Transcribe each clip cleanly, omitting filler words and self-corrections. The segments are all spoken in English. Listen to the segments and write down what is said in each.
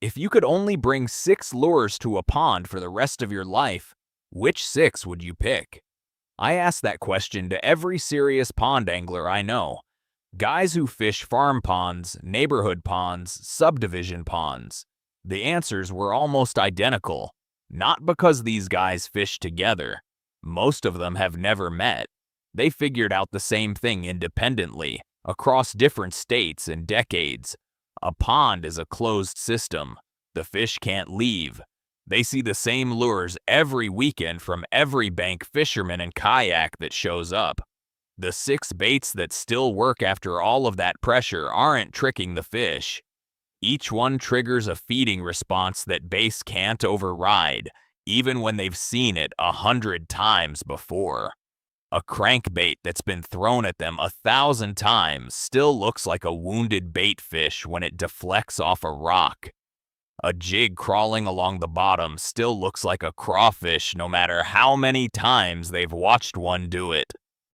If you could only bring 6 lures to a pond for the rest of your life, which 6 would you pick? I ask that question to every serious pond angler I know. Guys who fish farm ponds, neighborhood ponds, subdivision ponds. The answers were almost identical. Not because these guys fish together. Most of them have never met. They figured out the same thing independently, across different states and decades. A pond is a closed system. The fish can't leave. They see the same lures every weekend from every bank fisherman and kayak that shows up. The 6 baits that still work after all of that pressure aren't tricking the fish. Each one triggers a feeding response that base can't override, even when they've seen it 100 times before. A crankbait that's been thrown at them 1,000 times still looks like a wounded bait fish when it deflects off a rock. A jig crawling along the bottom still looks like a crawfish no matter how many times they've watched one do it.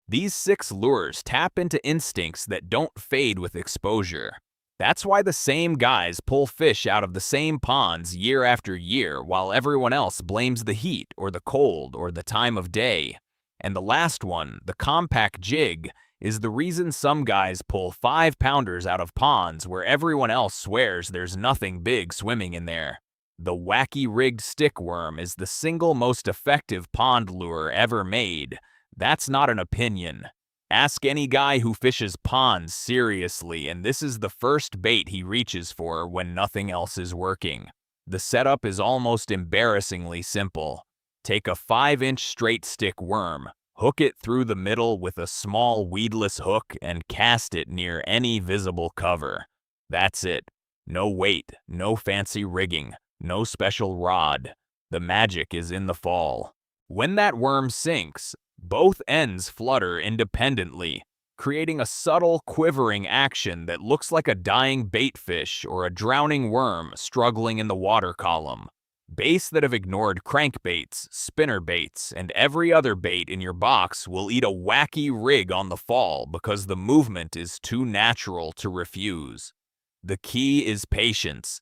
These 6 lures tap into instincts that don't fade with exposure. That's why the same guys pull fish out of the same ponds year after year while everyone else blames the heat or the cold or the time of day. And the last one, the compact jig, is the reason some guys pull 5-pounders out of ponds where everyone else swears there's nothing big swimming in there. The Wacky rigged stick worm is the single most effective pond lure ever made. That's not an opinion. Ask any guy who fishes ponds seriously, and this is the first bait he reaches for when nothing else is working. The setup is almost embarrassingly simple. Take a 5-inch straight stick worm, hook it through the middle with a small weedless hook, and cast it near any visible cover. That's it. No weight, no fancy rigging, no special rod. The magic is in the fall. When that worm sinks, both ends flutter independently, creating a subtle quivering action that looks like a dying baitfish or a drowning worm struggling in the water column. Baits that have ignored crankbaits, spinnerbaits, and every other bait in your box will eat a wacky rig on the fall because the movement is too natural to refuse. The key is patience.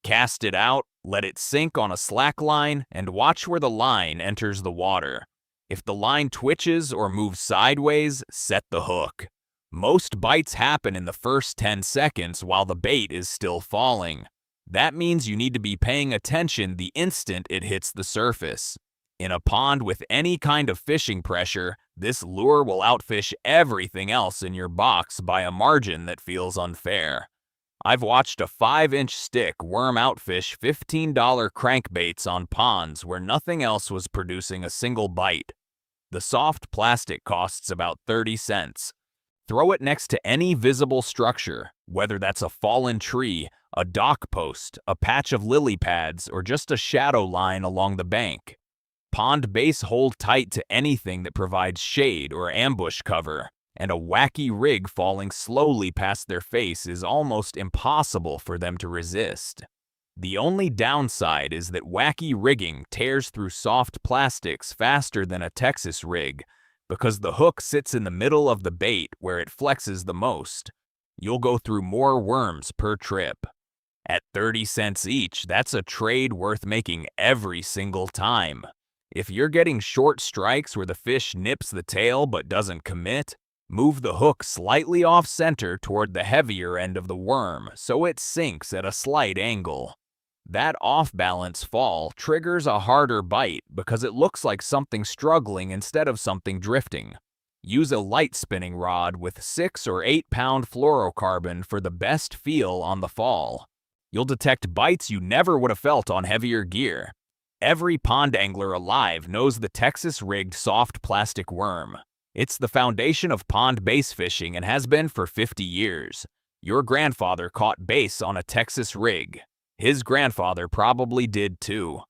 Cast it out, let it sink on a slack line, and watch where the line enters the water. If the line twitches or moves sideways, set the hook. Most bites happen in the first 10 seconds while the bait is still falling. That means you need to be paying attention the instant it hits the surface. In a pond with any kind of fishing pressure, this lure will outfish everything else in your box by a margin that feels unfair. I've watched a 5-inch stick worm outfish $15 crankbaits on ponds where nothing else was producing a single bite. The soft plastic costs about 30 cents. Throw it next to any visible structure, whether that's a fallen tree, a dock post, a patch of lily pads, or just a shadow line along the bank. Pond baits hold tight to anything that provides shade or ambush cover, and a wacky rig falling slowly past their face is almost impossible for them to resist. The only downside is that wacky rigging tears through soft plastics faster than a Texas rig, because the hook sits in the middle of the bait where it flexes the most. You'll go through more worms per trip. At 30 cents each, that's a trade worth making every single time. If you're getting short strikes where the fish nips the tail but doesn't commit, move the hook slightly off-center toward the heavier end of the worm so it sinks at a slight angle. That off-balance fall triggers a harder bite because it looks like something struggling instead of something drifting. Use a light spinning rod with 6 or 8 pound fluorocarbon for the best feel on the fall. You'll detect bites you never would have felt on heavier gear. Every pond angler alive knows the Texas-rigged soft plastic worm. It's the foundation of pond bass fishing and has been for 50 years. Your grandfather caught bass on a Texas rig. His grandfather probably did too.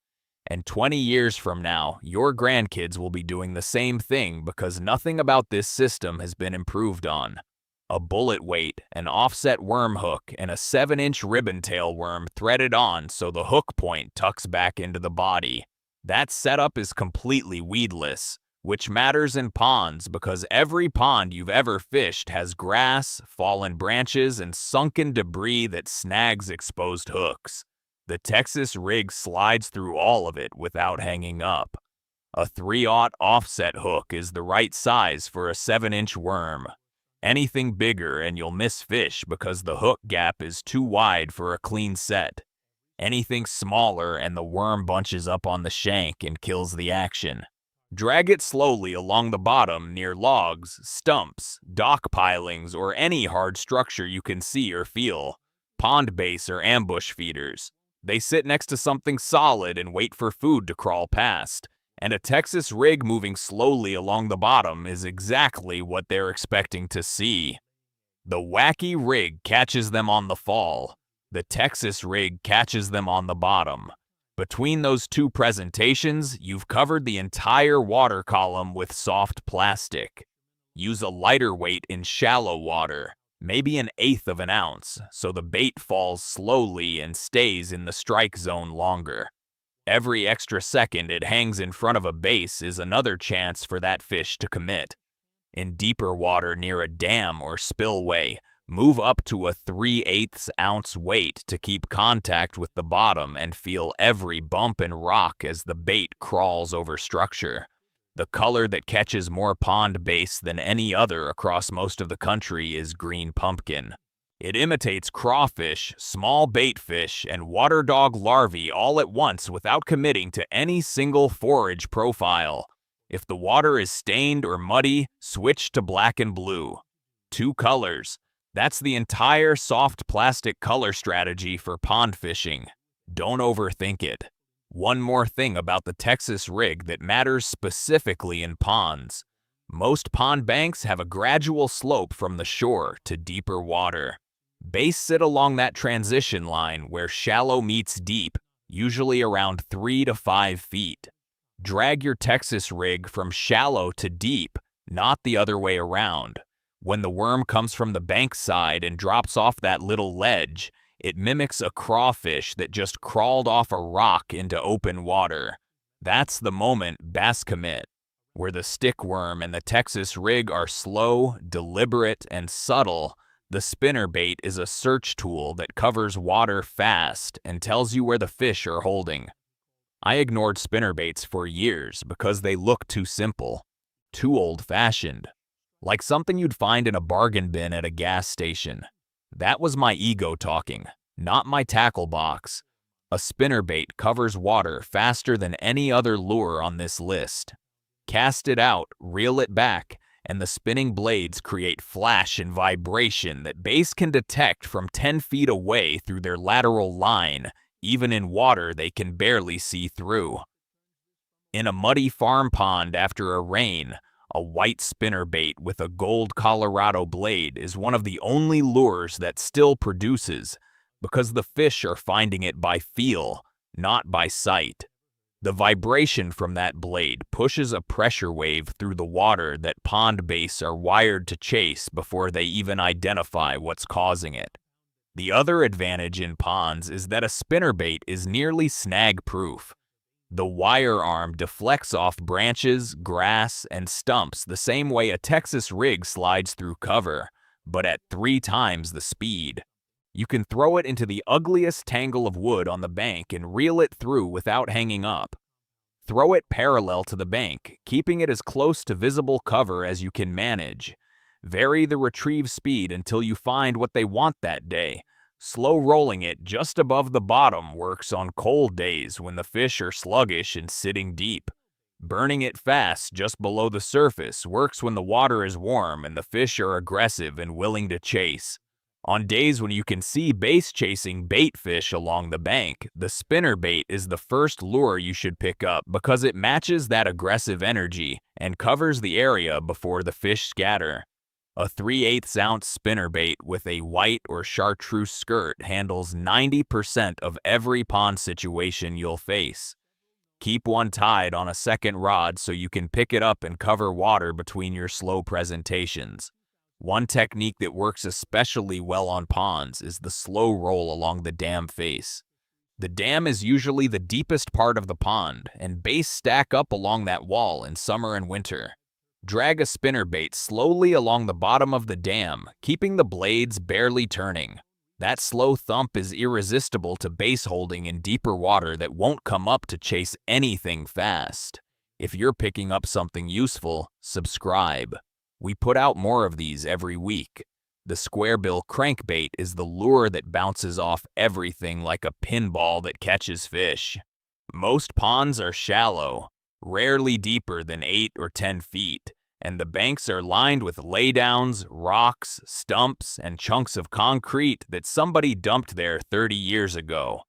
And 20 years from now, your grandkids will be doing the same thing because nothing about this system has been improved on. A bullet weight, an offset worm hook, and a 7-inch ribbon tail worm threaded on so the hook point tucks back into the body. That setup is completely weedless, which matters in ponds because every pond you've ever fished has grass, fallen branches, and sunken debris that snags exposed hooks. The Texas rig slides through all of it without hanging up. A 3/0 offset hook is the right size for a 7-inch worm. Anything bigger and you'll miss fish because the hook gap is too wide for a clean set. Anything smaller and the worm bunches up on the shank and kills the action. Drag it slowly along the bottom near logs, stumps, dock pilings, or any hard structure you can see or feel. Pond base or ambush feeders. They sit next to something solid and wait for food to crawl past. And a Texas rig moving slowly along the bottom is exactly what they're expecting to see. The Wacky rig catches them on the fall. The Texas rig catches them on the bottom. Between those two presentations, you've covered the entire water column with soft plastic. Use a lighter weight in shallow water, maybe 1/8 of an ounce, so the bait falls slowly and stays in the strike zone longer. Every extra second it hangs in front of a base is another chance for that fish to commit. In deeper water near a dam or spillway, move up to a 3/8 ounce weight to keep contact with the bottom and feel every bump and rock as the bait crawls over structure. The color that catches more pond base than any other across most of the country is green pumpkin. It imitates crawfish, small bait fish, and water dog larvae all at once without committing to any single forage profile. If the water is stained or muddy, switch to black and blue. 2 colors. That's the entire soft plastic color strategy for pond fishing. Don't overthink it. One more thing about the Texas rig that matters specifically in ponds. Most pond banks have a gradual slope from the shore to deeper water. Base sit along that transition line where shallow meets deep, usually around 3 to 5 feet. Drag your Texas rig from shallow to deep, not the other way around. When the worm comes from the bank side and drops off that little ledge, it mimics a crawfish that just crawled off a rock into open water. That's the moment bass commit, where the stickworm and the Texas rig are slow, deliberate, and subtle. The spinnerbait is a search tool that covers water fast and tells you where the fish are holding. I ignored spinnerbaits for years because they look too simple, too old-fashioned, like something you'd find in a bargain bin at a gas station. That was my ego talking, not my tackle box. A spinnerbait covers water faster than any other lure on this list. Cast it out, reel it back, and the spinning blades create flash and vibration that bass can detect from 10 feet away through their lateral line. Even in water they can barely see through. In a muddy farm pond after a rain, a white spinnerbait with a gold Colorado blade is one of the only lures that still produces, because the fish are finding it by feel, not by sight. The vibration from that blade pushes a pressure wave through the water that pond bass are wired to chase before they even identify what's causing it. The other advantage in ponds is that a spinnerbait is nearly snag-proof. The wire arm deflects off branches, grass, and stumps the same way a Texas rig slides through cover, but at 3 times the speed. You can throw it into the ugliest tangle of wood on the bank and reel it through without hanging up. Throw it parallel to the bank, keeping it as close to visible cover as you can manage. Vary the retrieve speed until you find what they want that day. Slow rolling it just above the bottom works on cold days when the fish are sluggish and sitting deep. Burning it fast just below the surface works when the water is warm and the fish are aggressive and willing to chase. On days when you can see bass chasing bait fish along the bank, the spinnerbait is the first lure you should pick up because it matches that aggressive energy and covers the area before the fish scatter. A 3/8 ounce spinnerbait with a white or chartreuse skirt handles 90% of every pond situation you'll face. Keep one tied on a second rod so you can pick it up and cover water between your slow presentations. One technique that works especially well on ponds is the slow roll along the dam face. The dam is usually the deepest part of the pond, and bass stack up along that wall in summer and winter. Drag a spinnerbait slowly along the bottom of the dam, keeping the blades barely turning. That slow thump is irresistible to base holding in deeper water that won't come up to chase anything fast. If you're picking up something useful, subscribe. We put out more of these every week. The squarebill crankbait is the lure that bounces off everything like a pinball that catches fish. Most ponds are shallow, rarely deeper than 8 or 10 feet, and the banks are lined with laydowns, rocks, stumps, and chunks of concrete that somebody dumped there 30 years ago.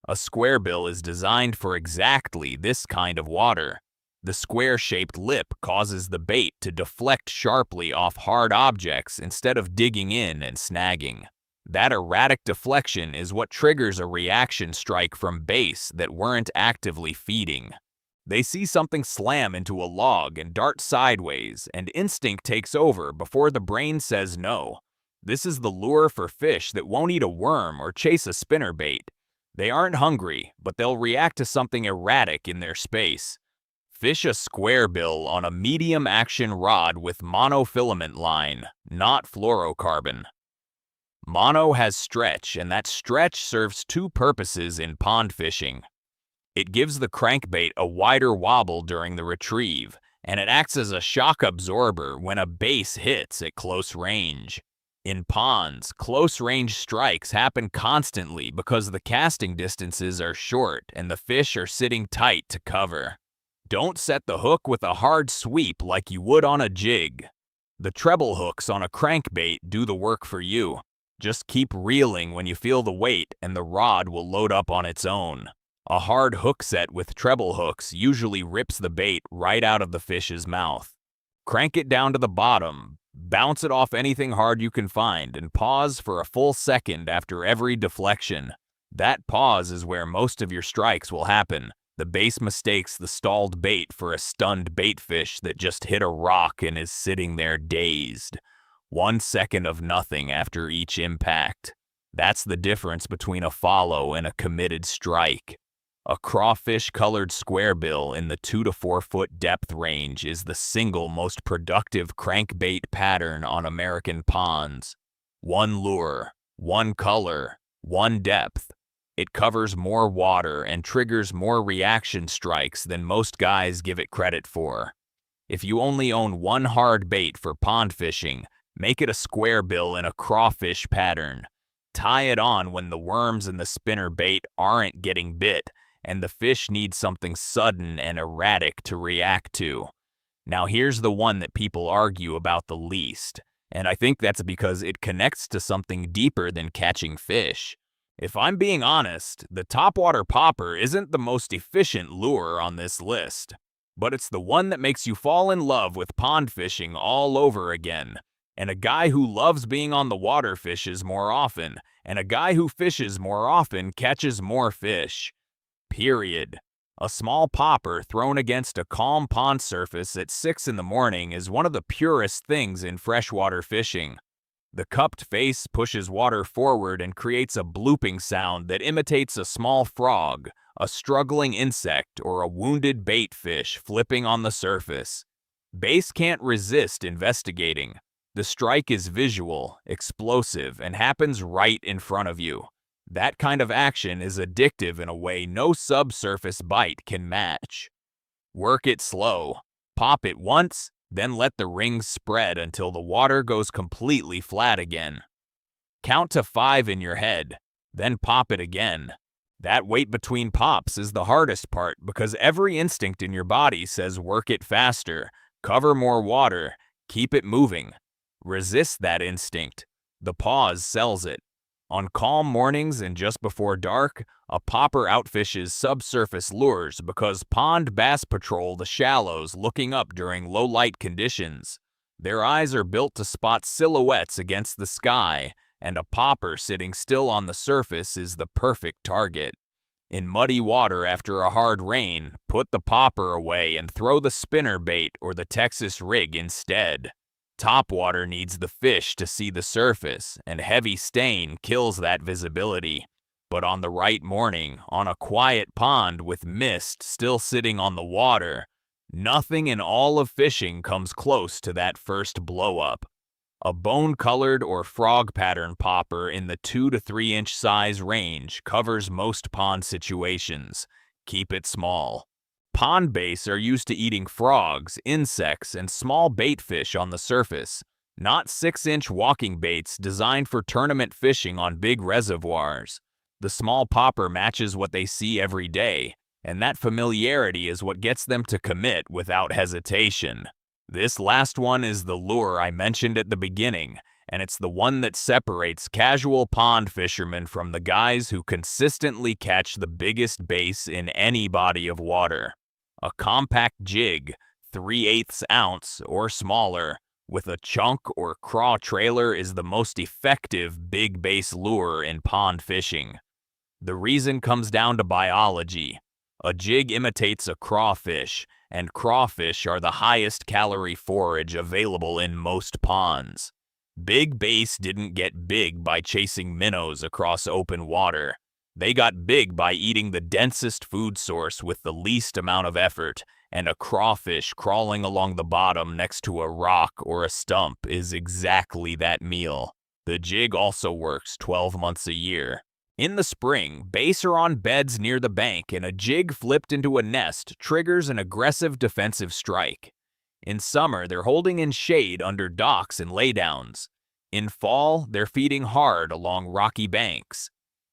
A squarebill is designed for exactly this kind of water. The square-shaped lip causes the bait to deflect sharply off hard objects instead of digging in and snagging. That erratic deflection is what triggers a reaction strike from base that weren't actively feeding. They see something slam into a log and dart sideways, and instinct takes over before the brain says no. This is the lure for fish that won't eat a worm or chase a spinnerbait. They aren't hungry, but they'll react to something erratic in their space. Fish a squarebill on a medium-action rod with monofilament line, not fluorocarbon. Mono has stretch, and that stretch serves two purposes in pond fishing. It gives the crankbait a wider wobble during the retrieve, and it acts as a shock absorber when a base hits at close range. In ponds, close-range strikes happen constantly because the casting distances are short and the fish are sitting tight to cover. Don't set the hook with a hard sweep like you would on a jig. The treble hooks on a crankbait do the work for you. Just keep reeling when you feel the weight and the rod will load up on its own. A hard hook set with treble hooks usually rips the bait right out of the fish's mouth. Crank it down to the bottom, bounce it off anything hard you can find, and pause for a full second after every deflection. That pause is where most of your strikes will happen. The base mistakes the stalled bait for a stunned baitfish that just hit a rock and is sitting there dazed. 1 second of nothing after each impact. That's the difference between a follow and a committed strike. A crawfish-colored squarebill in the 2 to 4 foot depth range is the single most productive crankbait pattern on American ponds. One lure, one color, one depth. It covers more water and triggers more reaction strikes than most guys give it credit for. If you only own one hard bait for pond fishing, make it a squarebill in a crawfish pattern. Tie it on when the worms in the spinner bait aren't getting bit, and the fish need something sudden and erratic to react to. Now here's the one that people argue about the least, and I think that's because it connects to something deeper than catching fish. If I'm being honest, the topwater popper isn't the most efficient lure on this list, but it's the one that makes you fall in love with pond fishing all over again. And a guy who loves being on the water fishes more often, and a guy who fishes more often catches more fish. Period. A small popper thrown against a calm pond surface at 6 in the morning is one of the purest things in freshwater fishing. The cupped face pushes water forward and creates a blooping sound that imitates a small frog, a struggling insect, or a wounded bait fish flipping on the surface. Base can't resist investigating. The strike is visual, explosive, and happens right in front of you. That kind of action is addictive in a way no subsurface bite can match. Work it slow. Pop it once, then let the rings spread until the water goes completely flat again. Count to 5 in your head, then pop it again. That wait between pops is the hardest part because every instinct in your body says work it faster, cover more water, keep it moving. Resist that instinct. The pause sells it. On calm mornings and just before dark, a popper outfishes subsurface lures because pond bass patrol the shallows looking up during low-light conditions. Their eyes are built to spot silhouettes against the sky, and a popper sitting still on the surface is the perfect target. In muddy water after a hard rain, put the popper away and throw the spinner bait or the Texas rig instead. Topwater needs the fish to see the surface, and heavy stain kills that visibility. But on the right morning, on a quiet pond with mist still sitting on the water, nothing in all of fishing comes close to that first blow-up. A bone-colored or frog pattern popper in the 2 to 3 inch size range covers most pond situations. Keep it small. Pond baits are used to eating frogs, insects, and small bait fish on the surface, not 6-inch walking baits designed for tournament fishing on big reservoirs. The small popper matches what they see every day, and that familiarity is what gets them to commit without hesitation. This last one is the lure I mentioned at the beginning, and it's the one that separates casual pond fishermen from the guys who consistently catch the biggest bass in any body of water. A compact jig, 3/8 ounce or smaller, with a chunk or craw trailer is the most effective big bass lure in pond fishing. The reason comes down to biology. A jig imitates a crawfish, and crawfish are the highest calorie forage available in most ponds. Big bass didn't get big by chasing minnows across open water. They got big by eating the densest food source with the least amount of effort, and a crawfish crawling along the bottom next to a rock or a stump is exactly that meal. The jig also works 12 months a year. In the spring, bass are on beds near the bank, and a jig flipped into a nest triggers an aggressive defensive strike. In summer, they're holding in shade under docks and laydowns. In fall, they're feeding hard along rocky banks.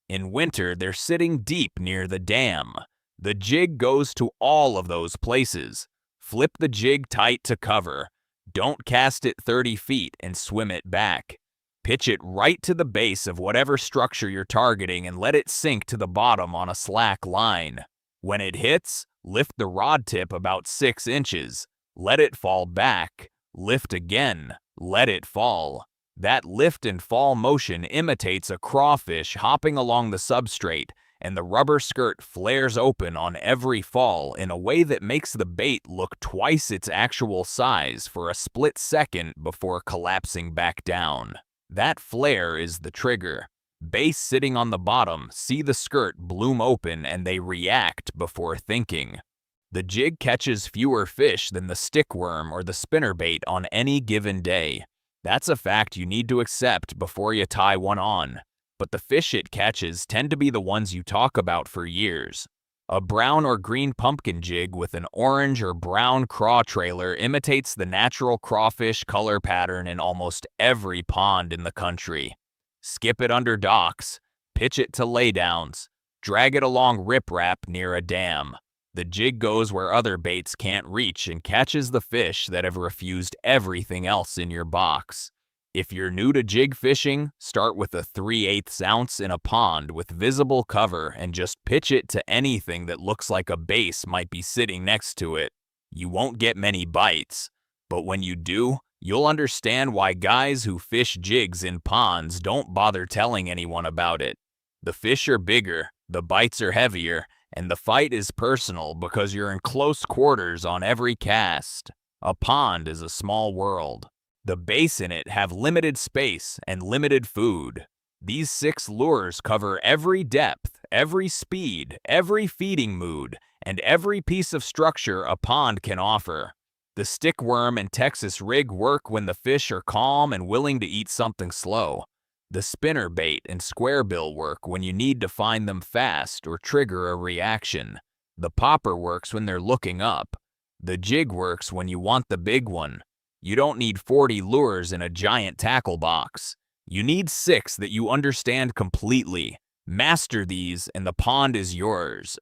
In winter, they're sitting deep near the dam. The jig goes to all of those places. Flip the jig tight to cover. Don't cast it 30 feet and swim it back. Pitch it right to the base of whatever structure you're targeting and let it sink to the bottom on a slack line. When it hits, lift the rod tip about 6 inches. Let it fall back. Lift again. Let it fall. That lift and fall motion imitates a crawfish hopping along the substrate, and the rubber skirt flares open on every fall in a way that makes the bait look twice its actual size for a split second before collapsing back down. That flare is the trigger. Bass sitting on the bottom see the skirt bloom open and they react before thinking. The jig catches fewer fish than the stickworm or the spinnerbait on any given day. That's a fact you need to accept before you tie one on. But the fish it catches tend to be the ones you talk about for years. A brown or green pumpkin jig with an orange or brown craw trailer imitates the natural crawfish color pattern in almost every pond in the country. Skip it under docks, pitch it to laydowns, drag it along riprap near a dam. The jig goes where other baits can't reach and catches the fish that have refused everything else in your box. If you're new to jig fishing, start with a 3/8 ounce in a pond with visible cover and just pitch it to anything that looks like a bass might be sitting next to it. You won't get many bites, but when you do, you'll understand why guys who fish jigs in ponds don't bother telling anyone about it. The fish are bigger, the bites are heavier, and the fight is personal because you're in close quarters on every cast. A pond is a small world. The bass in it have limited space and limited food. These 6 lures cover every depth, every speed, every feeding mood, and every piece of structure a pond can offer. The stickworm and Texas rig work when the fish are calm and willing to eat something slow. The spinnerbait and squarebill work when you need to find them fast or trigger a reaction. The popper works when they're looking up. The jig works when you want the big one. You don't need 40 lures in a giant tackle box. You need 6 that you understand completely. Master these and the pond is yours.